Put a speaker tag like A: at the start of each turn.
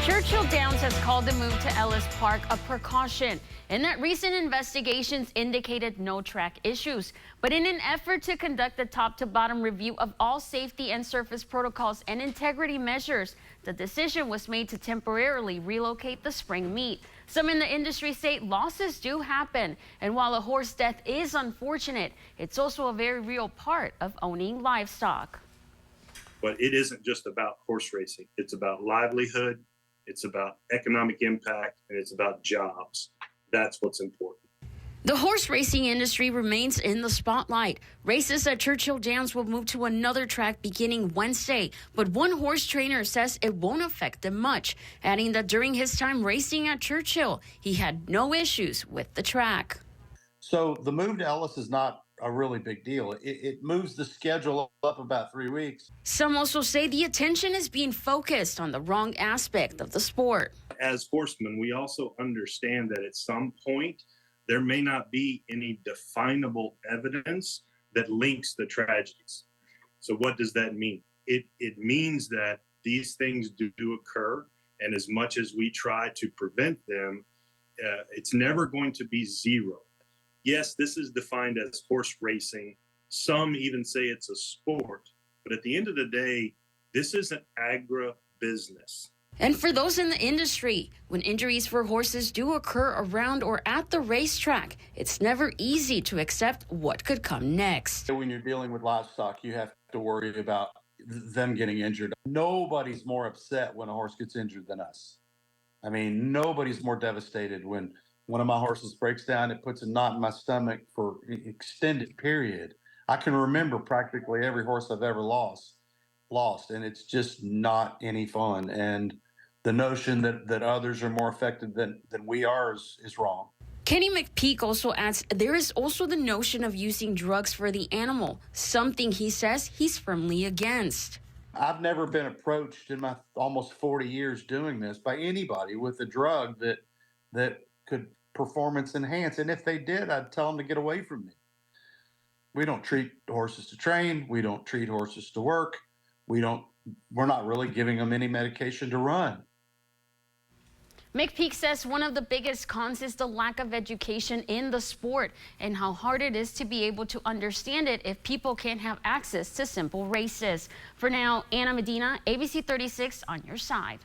A: Churchill Downs has called the move to Ellis-Park a precaution, and that recent investigations indicated no track issues. But in an effort to conduct a top-to-bottom review of all safety and surface protocols and integrity measures, the decision was made to temporarily relocate the spring meet. Some in the industry say losses do happen, and while a horse death is unfortunate, it's also a very real part of owning livestock.
B: But it isn't just about horse racing. It's about livelihood, it's about economic impact, and it's about jobs. That's what's important.
A: The horse racing industry remains in the spotlight. Races at Churchill Downs will move to another track beginning Wednesday, but one horse trainer says it won't affect them much, adding that during his time racing at Churchill, he had no issues with the track.
C: So the move to Ellis is not a really big deal. It moves the schedule up about 3 weeks.
A: Some also say the attention is being focused on the wrong aspect of the sport.
B: As horsemen, we also understand that at some point, there may not be any definable evidence that links the tragedies. So what does that mean? It means that these things do occur, and as much as we try to prevent them, it's never going to be zero. Yes, this is defined as horse racing. Some even say it's a sport. But at the end of the day, this is an agribusiness.
A: And for those in the industry, when injuries for horses do occur around or at the racetrack, it's never easy to accept what could come next.
C: When you're dealing with livestock, you have to worry about them getting injured. Nobody's more upset when a horse gets injured than us. I mean, nobody's more devastated when one of my horses breaks down. It puts a knot in my stomach for an extended period. I can remember practically every horse I've ever lost, and it's just not any fun. And the notion that others are more affected than we are is wrong.
A: Kenny-mcpeek also adds there is also the notion of using drugs for the animal, something he says he's firmly against.
C: I've never been approached in my almost 40 years doing this by anybody with a drug that could performance enhance. And if they did, I'd tell them to get away from me. We don't treat horses to train. We don't treat horses to work. We're not really giving them any medication to run.
A: McPeak says one of the biggest cons is the lack of education in the sport and how hard it is to be able to understand it if people can't have access to simple races. For now, Anna Medina, ABC 36 on your side.